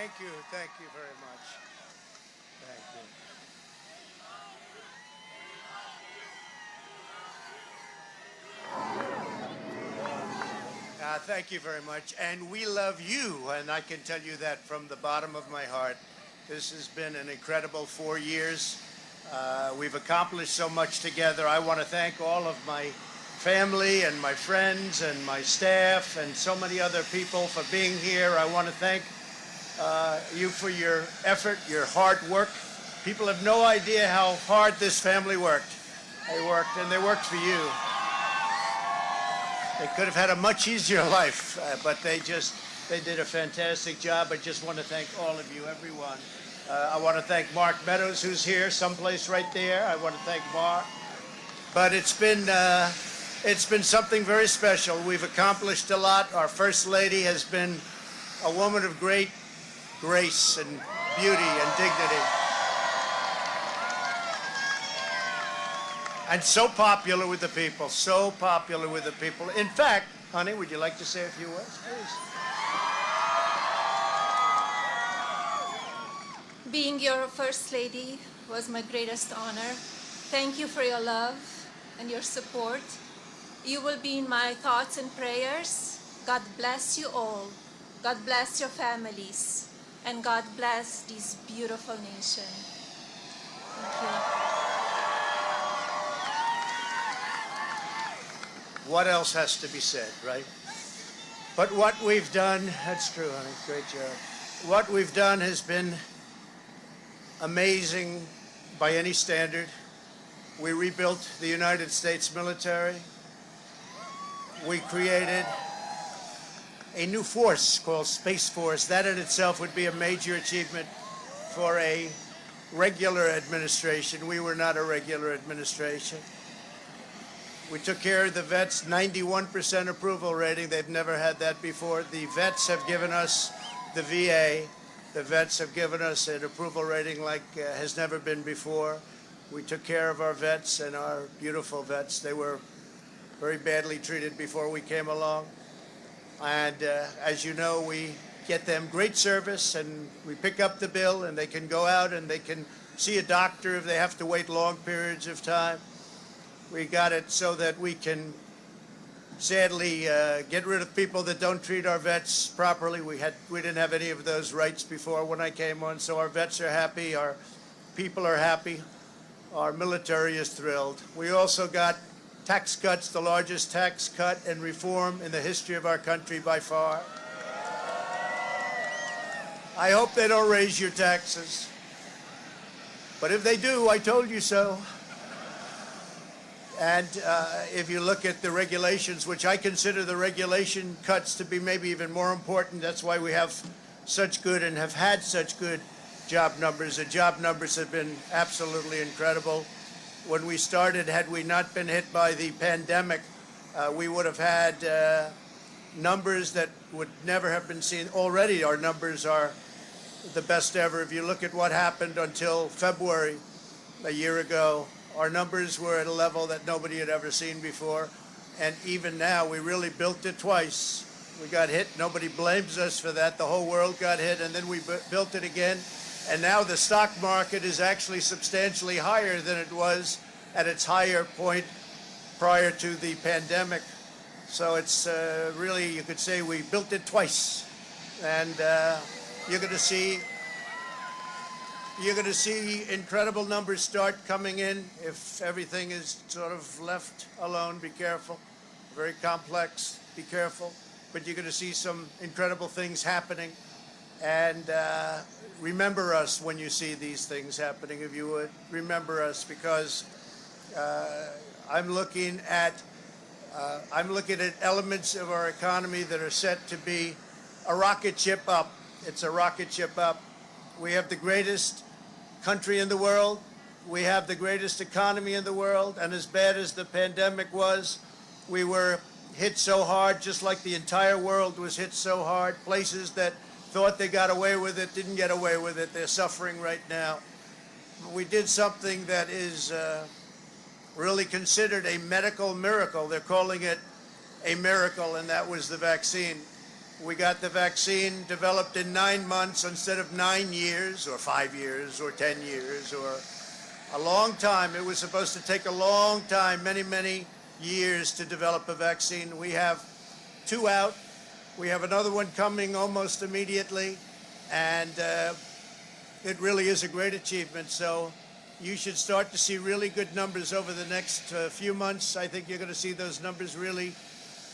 Thank you. Thank you very much. Thank you. Thank you very much. And we love you, and I can tell you that from the bottom of my heart. This has been an incredible 4 years. We've accomplished so much together. I want to thank all of my family and my friends and my staff and so many other people for being here. I want to thank you for your effort, your hard work. People have no idea how hard this family worked. They worked, and they worked for you. They could have had a much easier life, but they did a fantastic job. I just want to thank all of you, everyone. I want to thank Mark Meadows, who's here, someplace right there. I want to thank Mark. But it's been something very special. We've accomplished a lot. Our First Lady has been a woman of great grace and beauty and dignity. And so popular with the people, so popular with the people. In fact, honey, would you like to say a few words, please? Being your First Lady was my greatest honor. Thank you for your love and your support. You will be in my thoughts and prayers. God bless you all. God bless your families. And God bless this beautiful nation. Thank you. What else has to be said, right? But what we've done, that's true, honey, great job. What we've done has been amazing by any standard. We rebuilt the United States military. We created a new force called Space Force. That in itself would be a major achievement for a regular administration. We were not a regular administration. We took care of the vets, 91% approval rating. They've never had that before. The vets have given us, the VA, the vets have given us an approval rating like has never been before. We took care of our vets and our beautiful vets. They were very badly treated before we came along. And as you know, we get them great service, and we pick up the bill, and they can go out and they can see a doctor if they have to wait long periods of time. We got it so that we can sadly get rid of people that don't treat our vets properly. We didn't have any of those rights before when I came on, so our vets are happy, our people are happy, our military is thrilled. We also got tax cuts, the largest tax cut and reform in the history of our country by far. I hope they don't raise your taxes. But if they do, I told you so. And if you look at the regulations, which I consider the regulation cuts to be maybe even more important, that's why we have such good and have had such good job numbers. The job numbers have been absolutely incredible. When we started, had we not been hit by the pandemic, we would have had numbers that would never have been seen. Already our numbers are the best ever. If you look at what happened until February a year ago, our numbers were at a level that nobody had ever seen before. And even now, we really built it twice. We got hit. Nobody blames us for that. The whole world got hit, and then we built it again. And now the stock market is actually substantially higher than it was at its higher point prior to the pandemic. So it's really, you could say we built it twice. And you're going to see incredible numbers start coming in if everything is sort of left alone. Be careful. Very complex. Be careful. But you're going to see some incredible things happening. And remember us when you see these things happening, if you would. Remember us, because I'm looking at elements of our economy that are set to be a rocket ship up. It's a rocket ship up. We have the greatest country in the world. We have the greatest economy in the world. And as bad as the pandemic was, we were hit so hard, just like the entire world was hit so hard. Places that thought they got away with it didn't get away with it. They're suffering right now. We did something that is really considered a medical miracle. They're calling it a miracle, and that was the vaccine. We got the vaccine developed in 9 months instead of 9 years or 5 years or 10 years or a long time. It was supposed to take a long time, many, many years to develop a vaccine. We have 2 out. We have another one coming almost immediately. And it really is a great achievement. So you should start to see really good numbers over the next few months. I think you're going to see those numbers really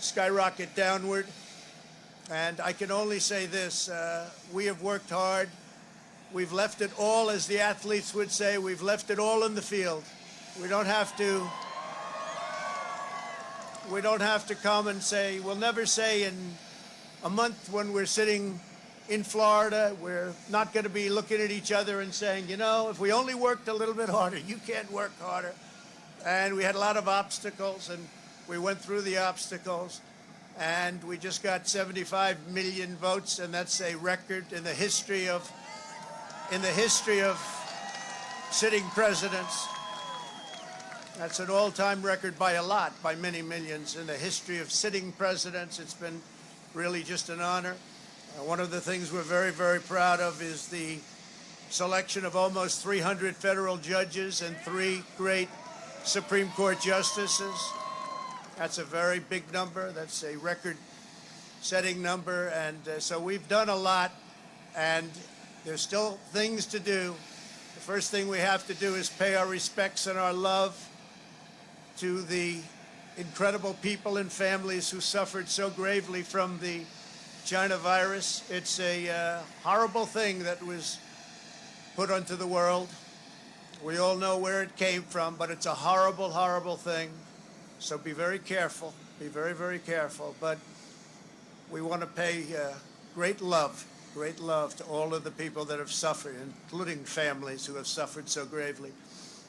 skyrocket downward. And I can only say this, we have worked hard. We've left it all, as the athletes would say, we've left it all in the field. We don't have to come and say, we'll never say in a month when we're sitting in Florida, we're not going to be looking at each other and saying, you know, if we only worked a little bit harder, you can't work harder. And we had a lot of obstacles, and we went through the obstacles. And we just got 75 million votes, and that's a record in the history of sitting presidents. That's an all-time record by a lot, by many millions. In the history of sitting presidents, it's been really just an honor. One of the things we're very, very proud of is the selection of almost 300 federal judges and 3 great Supreme Court justices. That's a very big number. That's a record-setting number. And so we've done a lot, and there's still things to do. The first thing we have to do is pay our respects and our love to the incredible people and families who suffered so gravely from the China virus. It's a horrible thing that was put onto the world. We all know where it came from, but it's a horrible, horrible thing. So be very careful, be very, very careful. But we want to pay great love to all of the people that have suffered, including families who have suffered so gravely.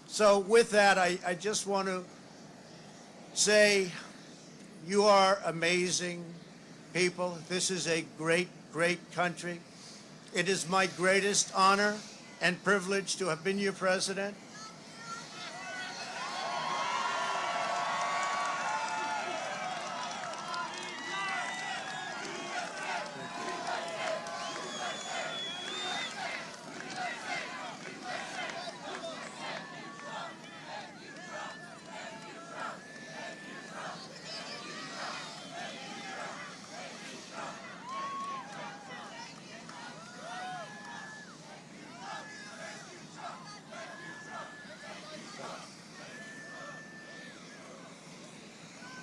So with that, I just want to say you are amazing people. This is a great, great country. It is my greatest honor and privilege to have been your president.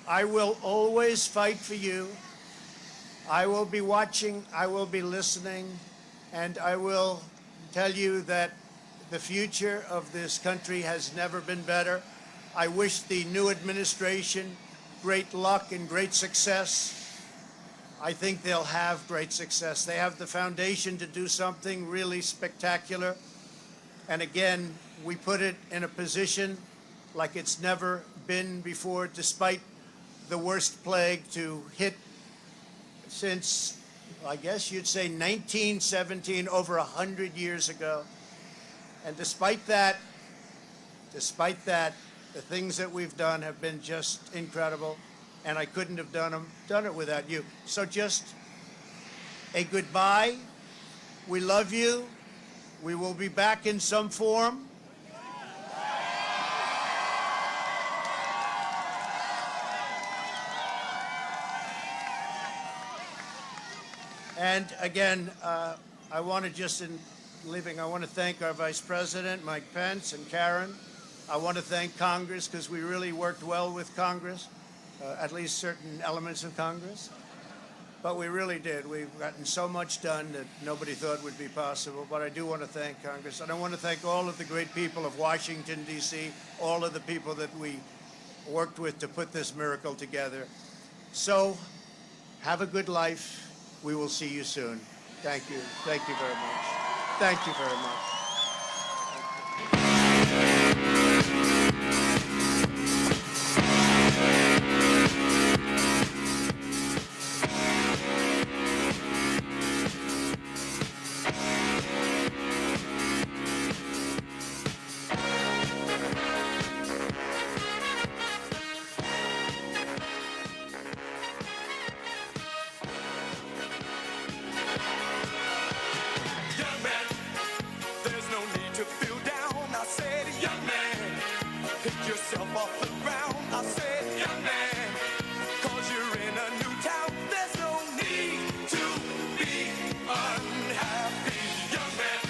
I will always fight for you. I will be watching, I will be listening, and I will tell you that the future of this country has never been better. I wish the new administration great luck and great success. I think they'll have great success. They have the foundation to do something really spectacular. And again, we put it in a position like it's never been before, despite the worst plague to hit since, I guess you'd say 1917, over 100 years ago. And despite that, the things that we've done have been just incredible, and I couldn't have done it without you. So just a goodbye. We love you. We will be back in some form. And again, I want to just, in leaving, I want to thank our Vice President, Mike Pence, and Karen. I want to thank Congress, because we really worked well with Congress, at least certain elements of Congress. But we really did. We've gotten so much done that nobody thought would be possible. But I do want to thank Congress. And I want to thank all of the great people of Washington, D.C., all of the people that we worked with to put this miracle together. So have a good life. We will see you soon. Thank you. Thank you very much. Thank you very much. yourself off the ground. I said, young man, cause you're in a new town. There's no need to be unhappy, young man.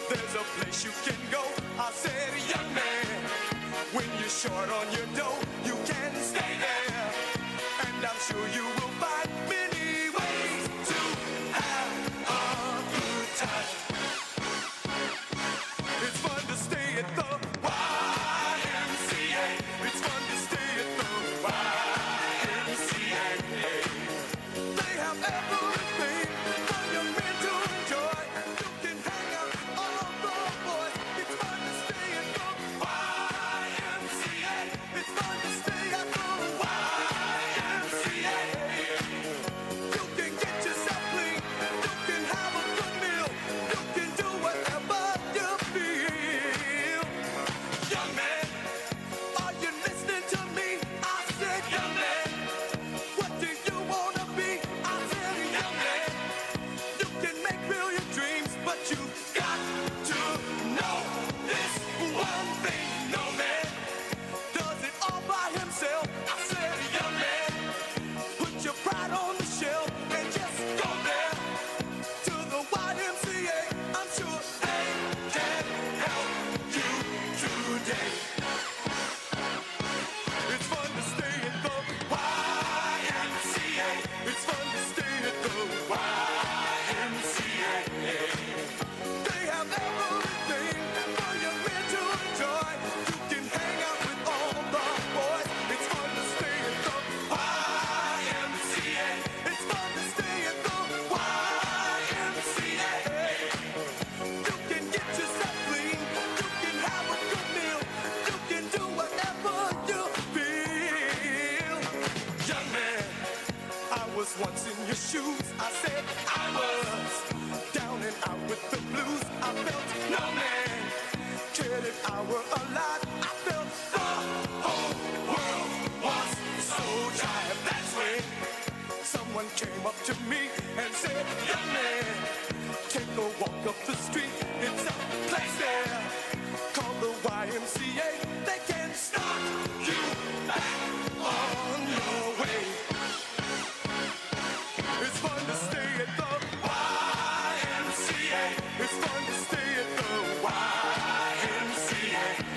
There's a place you can go. I said, young man, when you're short on your dough, you can stay there. And I'm sure you will find many ways to have a good time. It's fun to stay at the YMCA. It's fun to stay at the YMCA. They have everything for young men to enjoy. You can hang out with all the boys. It's fun to stay at the YMCA. It's fun to stay at the YMCA. You can get yourself clean. You can have a good meal. You can do whatever you feel. Young man, are you listening to me? I said, young man, what do you wanna be? I said, young man, you can make real your dreams, but you got to know this one thing. No man does it all by himself. I said, young man, put your pride on the shelf and just go there to the YMCA. I'm sure they can help you today. It's fun to stay at the YMCA. It's fun to stay at the YMCA. They have everything for young men to enjoy. You can hang out with all the boys. It's fun to stay at the YMCA. It's fun to stay at the YMCA. You can get yourself clean. You can have a good meal. You can do whatever you feel. Young man, I was once in your shoes. I said I was down and out with the blues. I felt no man cared if I were alive. I felt the whole world was so tired. That's when someone came up to me and said, young man, take a walk up the street. It's a place there called the YMCA. They can start you back on your way. It's fun to stay at the YMCA. It's fun to stay at the YMCA.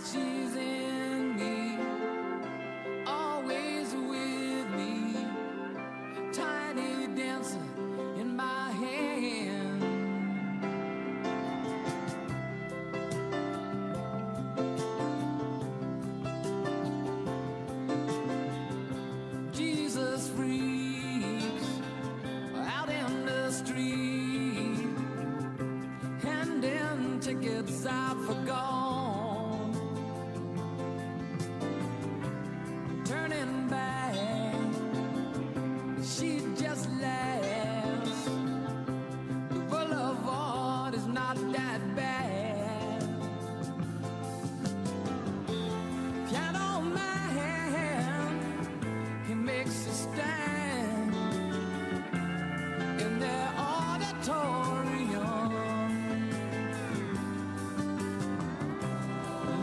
she's in me, always with me, tiny dancer in my hand. Jesus freaks out in the street, handing tickets out for gone, turning back, she just laughs. The boulevard is not that bad. Piano man, he makes a stand in their auditorium,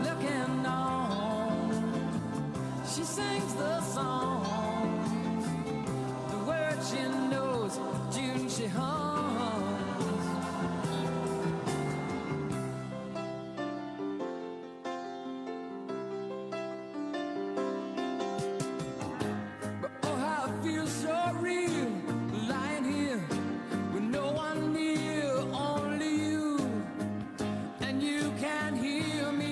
looking on. She sings the songs, the words she knows, June she hums. But oh, how it feels so real, lying here with no one near, only you, and you can hear me